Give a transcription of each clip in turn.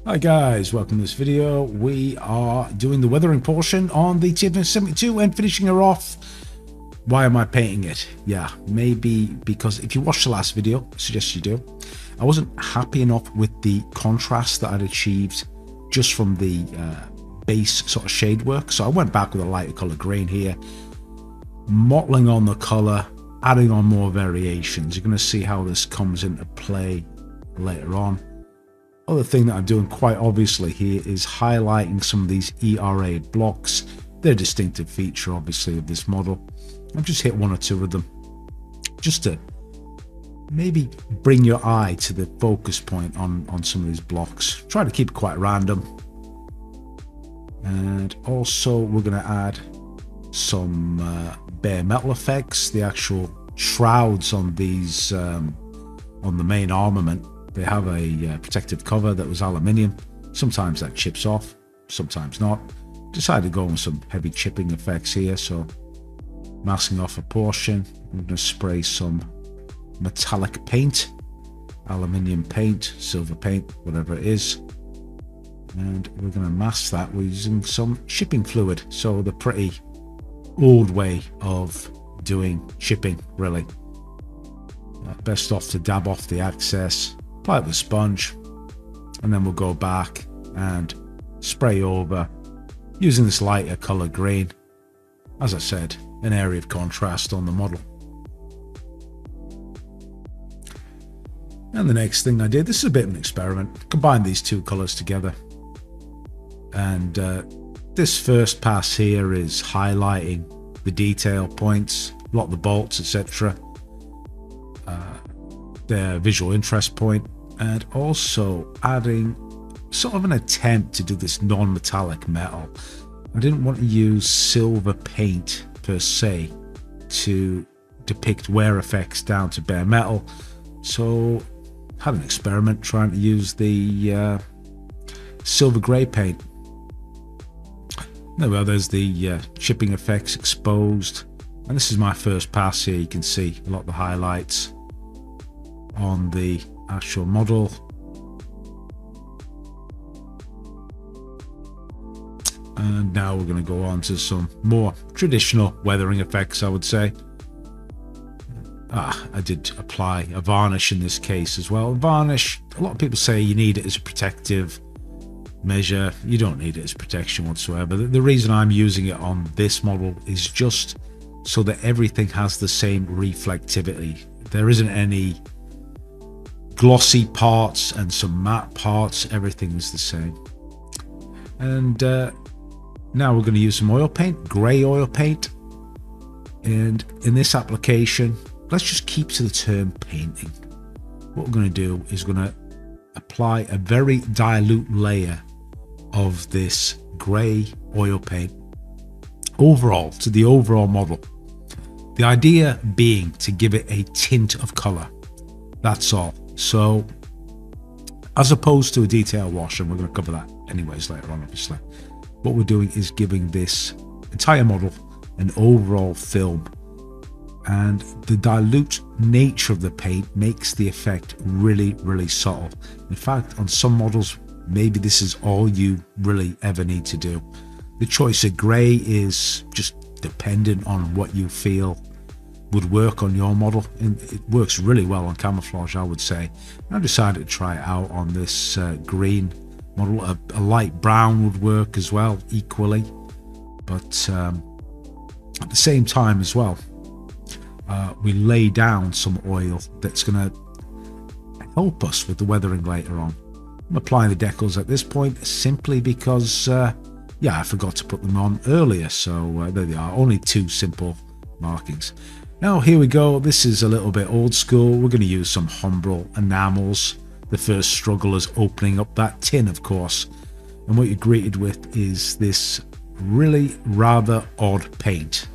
Hi guys, welcome to this video. We are doing the weathering portion on the T-72 and finishing her off. Why am I painting it? Yeah, maybe because if you watched the last video, I suggest you do. I wasn't happy enough with the contrast that I'd achieved just from the base sort of shade work, so I went back with a lighter color green here, mottling on the color, adding on more variations. You're going to see how this comes into play later on. Other thing that I'm doing quite obviously here is highlighting some of these ERA blocks. They're a distinctive feature obviously of this model. I've just hit one or two of them just to maybe bring your eye to the focus point on some of these blocks. Try to keep it quite random. And also we're going to add some bare metal effects. The actual shrouds on these on the main armament, they have a protective cover that was aluminium. Sometimes that chips off, sometimes not. Decided to go with some heavy chipping effects here, so masking off a portion. I'm going to spray some metallic paint, aluminium paint, silver paint, whatever it is. And we're going to mask that using some chipping fluid. So the pretty old way of doing chipping, really. Best off to dab off the excess, apply it with a sponge, and then we'll go back and spray over using this lighter color green. As I said, an area of contrast on the model. And the next thing I did, this is a bit of an experiment, combine these two colors together. And this first pass here is highlighting the detail points, a lot of the bolts, etc. Their visual interest point, and also adding sort of an attempt to do this non-metallic metal. I didn't want to use silver paint per se to depict wear effects down to bare metal, so had an experiment trying to use the silver grey paint. Well, there's the chipping effects exposed, and this is my first pass here. You can see a lot of the highlights on the actual model. And now we're going to go on to some more traditional weathering effects, I would say. I did apply a varnish in this case as well. Varnish, a lot of people say you need it as a protective measure. You don't need it as protection whatsoever. The reason I'm using it on this model is just so that everything has the same reflectivity. There isn't any glossy parts and some matte parts. Everything is the same. And now we're going to use some oil paint, grey oil paint. And in this application, let's just keep to the term painting. What we're going to do is we're going to apply a very dilute layer of this grey oil paint overall to the overall model. The idea being to give it a tint of colour. That's all. So as opposed to a detail wash, and we're going to cover that anyways later on obviously, what we're doing is giving this entire model an overall film, and the dilute nature of the paint makes the effect really, really subtle. In fact, on some models, maybe this is all you really ever need to do. The choice of grey is just dependent on what you feel would work on your model, and it works really well on camouflage, I would say. I decided to try it out on this green model. A light brown would work as well, equally, but at the same time as well, we lay down some oil that's going to help us with the weathering later on. I'm applying the decals at this point simply because yeah, I forgot to put them on earlier, so there they are, only two simple markings. Now here we go. This is a little bit old school. We're going to use some Humbrol enamels. The first struggle is opening up that tin, of course, and what you're greeted with is this really rather odd paint.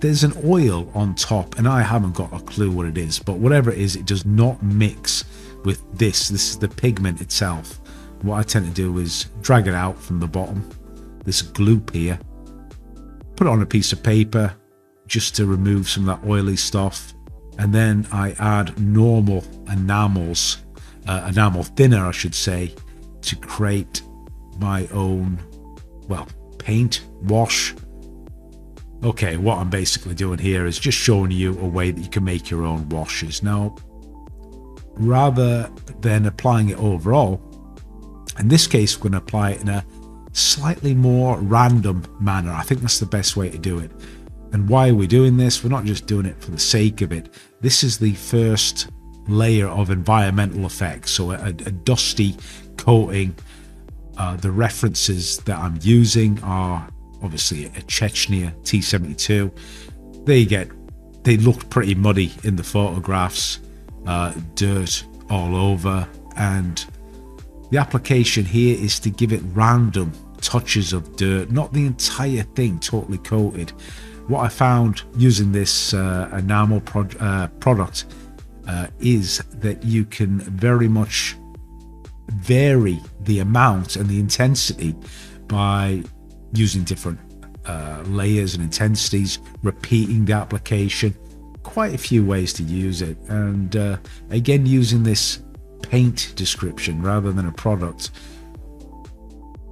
There's an oil on top, and I haven't got a clue what it is, but whatever it is, it does not mix with this. This is the pigment itself. What I tend to do is drag it out from the bottom, this gloop here, put it on a piece of paper just to remove some of that oily stuff, and then I add normal enamels enamel thinner, I should say, to create my own, well, paint wash. Okay, what I'm basically doing here is just showing you a way that you can make your own washes. Now, rather than applying it overall, in this case we're going to apply it in a slightly more random manner. I think that's the best way to do it. And why are we doing this? We're not just doing it for the sake of it. This is the first layer of environmental effects, so a dusty coating. The references that I'm using are obviously a Chechnya T-72. They look pretty muddy in the photographs, dirt all over, and the application here is to give it random touches of dirt, not the entire thing totally coated. What I found using this enamel product is that you can very much vary the amount and the intensity by using different layers and intensities, repeating the application. Quite a few ways to use it, and again, using this paint description rather than a product,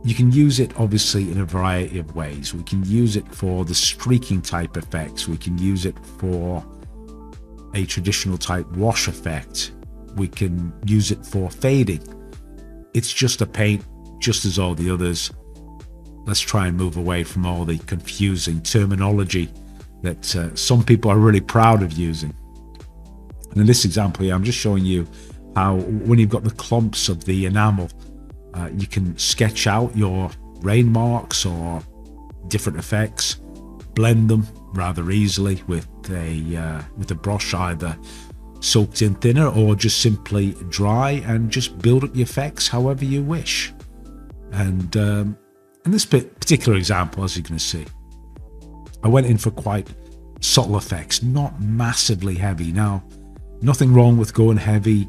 you can use it obviously in a variety of ways. We can use it for the streaking type effects, we can use it for a traditional type wash effect, we can use it for fading. It's just a paint, just as all the others. Let's try and move away from all the confusing terminology that some people are really proud of using. And in this example here, I'm just showing you how when you've got the clumps of the enamel, you can sketch out your rain marks or different effects, blend them rather easily with a brush, either soaked in thinner or just simply dry, and just build up the effects however you wish. And in this particular example, as you can see, I went in for quite subtle effects, not massively heavy. Now, nothing wrong with going heavy,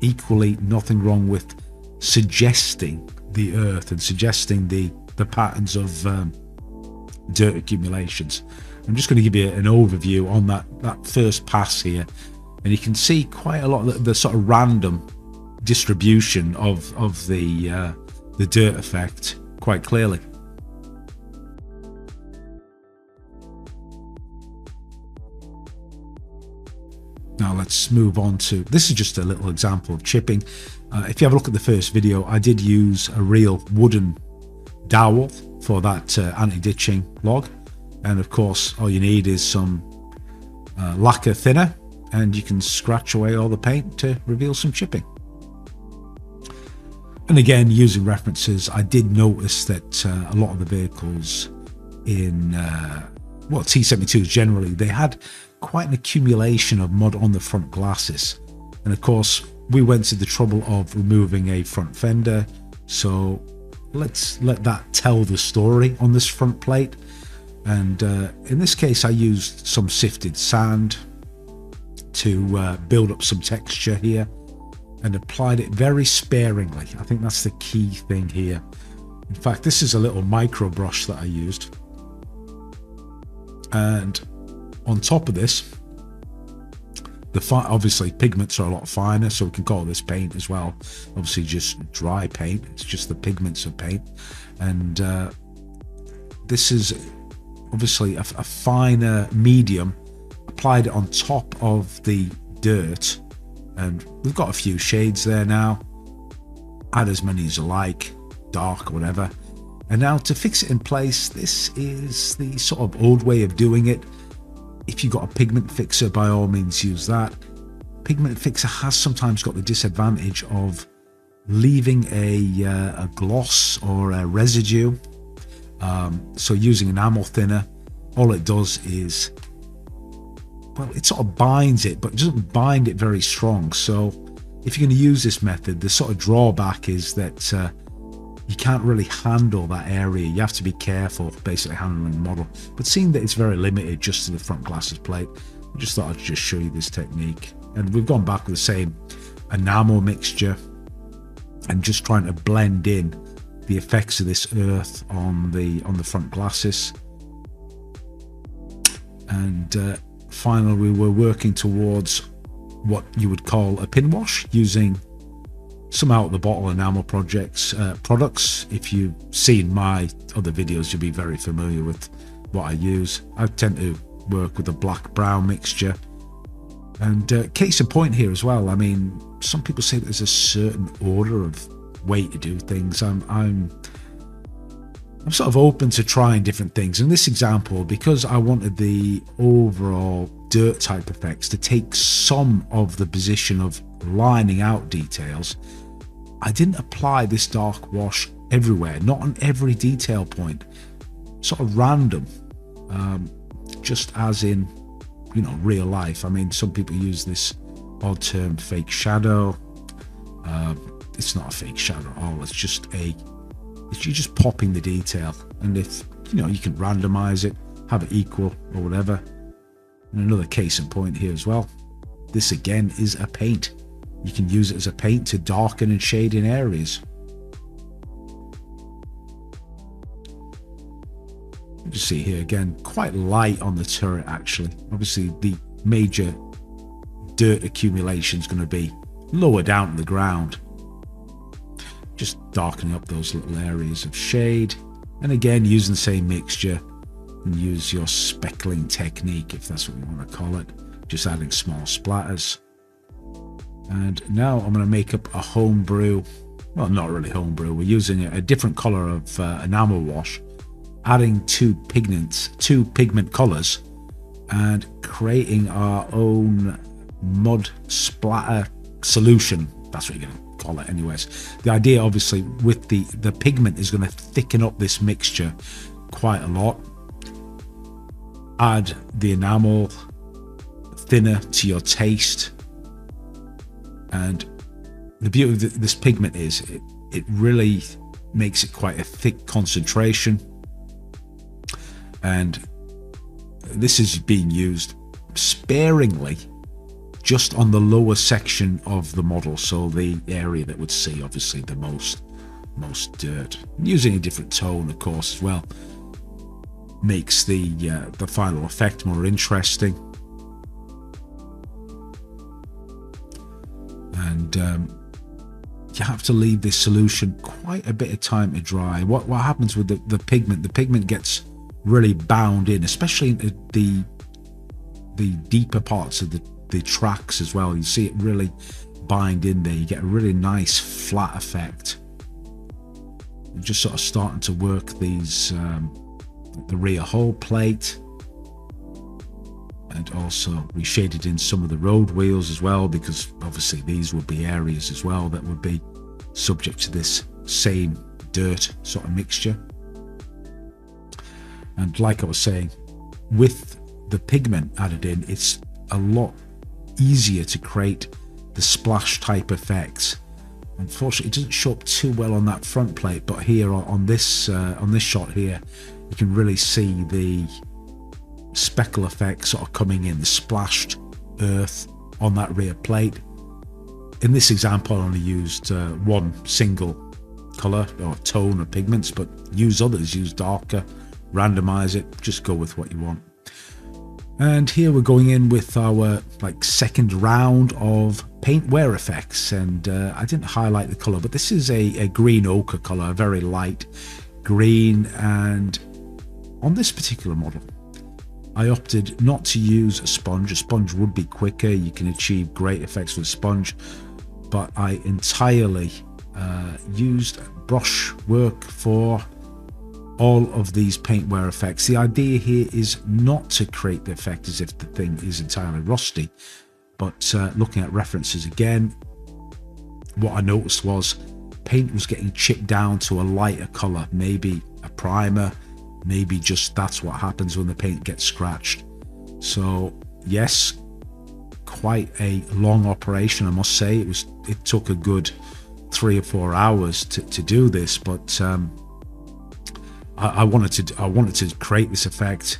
equally nothing wrong with suggesting the earth and suggesting the patterns of dirt accumulations. I'm just going to give you an overview on that first pass here, and you can see quite a lot of the sort of random distribution of the dirt effect quite clearly. Now let's move on to, this is just a little example of chipping. If you have a look at the first video, I did use a real wooden dowel for that anti-ditching log, and of course all you need is some lacquer thinner, and you can scratch away all the paint to reveal some chipping. And again, using references, I did notice that a lot of the vehicles in T-72s generally, they had quite an accumulation of mud on the front glasses. And of course, we went to the trouble of removing a front fender, so let's let that tell the story on this front plate. And in this case, I used some sifted sand to build up some texture here, and applied it very sparingly. I think that's the key thing here. In fact, this is a little micro brush that I used, and on top of this, obviously pigments are a lot finer, so we can call this paint as well. Obviously just dry paint, it's just the pigments of paint. And this is obviously a finer medium. Applied it on top of the dirt, and we've got a few shades there now. Add as many as you like, dark or whatever. And now to fix it in place, this is the sort of old way of doing it. If you've got a pigment fixer, by all means use that. Pigment fixer has sometimes got the disadvantage of leaving a gloss or a residue. So using enamel thinner, all it does is, well, it sort of binds it, but it doesn't bind it very strong. So if you're going to use this method, the sort of drawback is that you can't really handle that area. You have to be careful basically handling the model. But seeing that it's very limited just to the front glasses plate, I just thought I'd just show you this technique. And we've gone back with the same enamel mixture and just trying to blend in the effects of this earth on the front glasses. And finally, we were working towards what you would call a pinwash, using some out of the bottle enamel products. If you've seen my other videos, you'll be very familiar with what I use. I tend to work with a black brown mixture. And case in point here as well, I mean, some people say that there's a certain order of way to do things. I'm sort of open to trying different things. In this example, because I wanted the overall dirt type effects to take some of the position of lining out details, I didn't apply this dark wash everywhere, not on every detail point, sort of random, just as in, you know, real life. I mean, some people use this odd term fake shadow. It's not a fake shadow at all. It's you're just popping the detail, and if you know, you can randomize it, have it equal or whatever. And another case in point here as well, this again is a paint. You can use it as a paint to darken and shade in areas. You see here again, quite light on the turret actually. Obviously the major dirt accumulation is going to be lower down to the ground. Just darkening up those little areas of shade, and again using the same mixture, and use your speckling technique if that's what you want to call it, just adding small splatters. And now I'm going to make up a homebrew, well, not really homebrew, we're using a different color of enamel wash, adding two pigment colors and creating our own mud splatter solution. That's what you're going to call it anyways. The idea obviously with the pigment is going to thicken up this mixture quite a lot. Add the enamel thinner to your taste, and the beauty of this pigment is it really makes it quite a thick concentration, and this is being used sparingly just on the lower section of the model, so the area that would see obviously the most dirt. Using a different tone of course as well makes the final effect more interesting. And you have to leave this solution quite a bit of time to dry. What happens with the pigment gets really bound in, especially into the deeper parts of the tracks as well. You see it really bind in there. You get a really nice flat effect. You're just sort of starting to work these the rear hull plate, and also we shaded in some of the road wheels as well, because obviously these would be areas as well that would be subject to this same dirt sort of mixture. And like I was saying, with the pigment added in, it's a lot easier to create the splash type effects. Unfortunately, it doesn't show up too well on that front plate, but here on this shot here, you can really see the speckle effect sort of coming in, the splashed earth on that rear plate. In this example, I only used one single color or tone of pigments, but use others, use darker, randomize it, just go with what you want. And here we're going in with our second round of paint wear effects, and I didn't highlight the color, but this is a green ochre color, a very light green. And on this particular model, I opted not to use a sponge. A sponge would be quicker, you can achieve great effects with a sponge, but I entirely used brush work for all of these paint wear effects. The idea here is not to create the effect as if the thing is entirely rusty, but looking at references again, what I noticed was paint was getting chipped down to a lighter color, maybe a primer, maybe just that's what happens when the paint gets scratched. So yes, quite a long operation, I must say. It took a good 3 or 4 hours to do this, but I wanted to create this effect,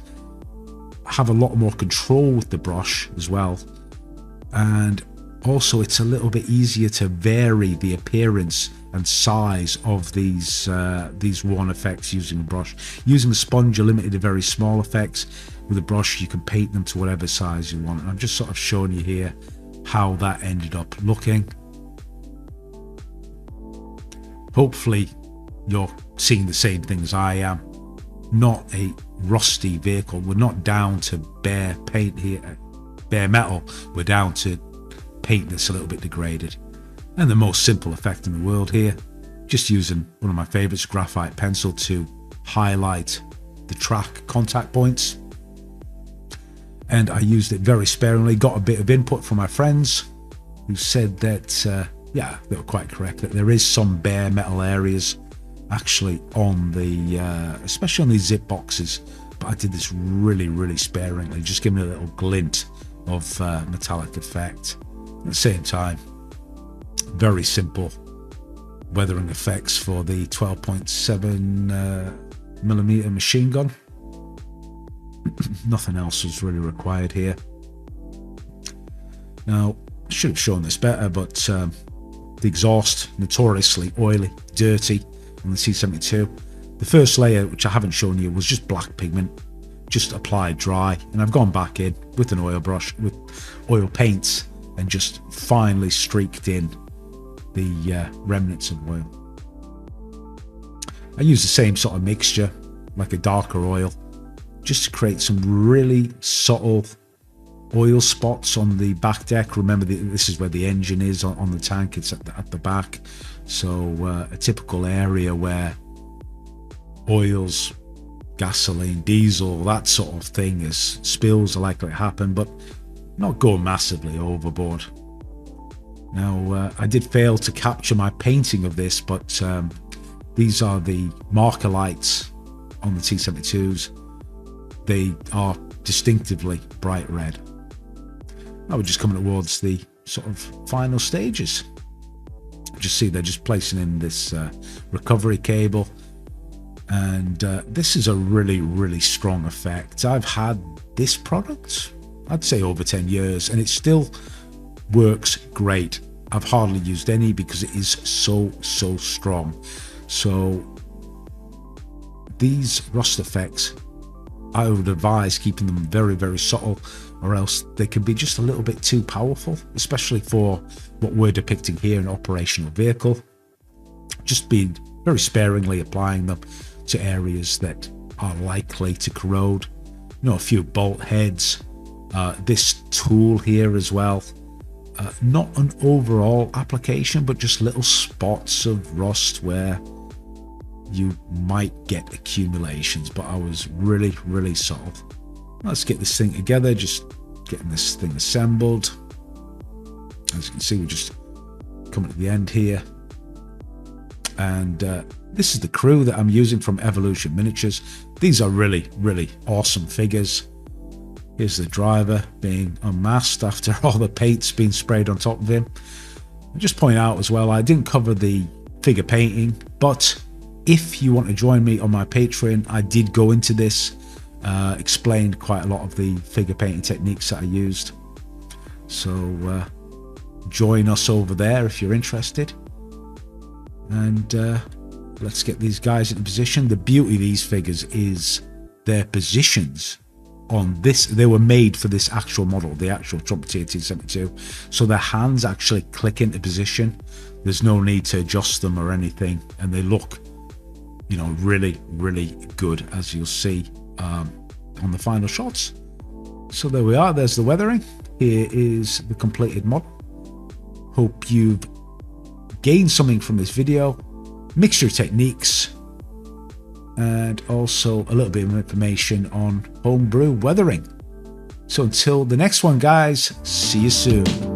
have a lot more control with the brush as well, and also it's a little bit easier to vary the appearance and size of these worn effects using a brush. Using the sponge, you're limited to very small effects. With a brush, you can paint them to whatever size you want. And I'm just sort of showing you here how that ended up looking. Hopefully you're seeing the same thing as I am. Not a rusty vehicle. We're not down to bare paint here, bare metal. We're down to paint that's a little bit degraded. And the most simple effect in the world here, just using one of my favorites, graphite pencil, to highlight the track contact points. And I used it very sparingly. Got a bit of input from my friends who said that, yeah, they were quite correct, that there is some bare metal areas actually on the, especially on these zip boxes. But I did this really, really sparingly, just giving it a little glint of metallic effect. At the same time, very simple weathering effects for the 12.7 millimeter machine gun. Nothing else was really required here. Now, I should have shown this better, but the exhaust, notoriously oily, dirty on the T-72. The first layer, which I haven't shown you, was just black pigment, just applied dry, and I've gone back in with an oil brush, with oil paints, and just finely streaked in the remnants of oil. I use the same sort of mixture, like a darker oil, just to create some really subtle oil spots on the back deck. Remember, this is where the engine is on the tank. It's at the back. So a typical area where oils, gasoline, diesel, that sort of thing, is spills are likely to happen, but not going massively overboard. Now, I did fail to capture my painting of this, but these are the marker lights on the T-72s. They are distinctively bright red. Now we're just coming towards the sort of final stages. Just see they're just placing in this recovery cable, and this is a really, really strong effect. I've had this product, I'd say, over 10 years, and it still works great. I've hardly used any because it is so strong. So these rust effects, I would advise keeping them very, very subtle, or else they can be just a little bit too powerful, especially for what we're depicting here, an operational vehicle. Just being very sparingly applying them to areas that are likely to corrode. You know, a few bolt heads, this tool here as well. Not an overall application, but just little spots of rust where you might get accumulations, but I was really, really subtle. Let's get this thing together, just getting this thing assembled. As you can see, we're just coming to the end here. And this is the crew that I'm using from Evolution Miniatures. These are really, really awesome figures. Here's the driver being unmasked after all the paint's been sprayed on top of him. I'll just point out as well, I didn't cover the figure painting, but if you want to join me on my Patreon, I did go into this, explained quite a lot of the figure painting techniques that I used. So join us over there if you're interested. And let's get these guys into position. The beauty of these figures is their positions on this. They were made for this actual model, the actual Trumpeter T-72. So their hands actually click into position. There's no need to adjust them or anything. And they look, you know, really, really good, as you'll see on the final shots. So there we are. There's the weathering. Here is the completed model. Hope you've gained something from this video. Mixture techniques, and also a little bit of information on homebrew weathering. So until the next one, guys, see you soon.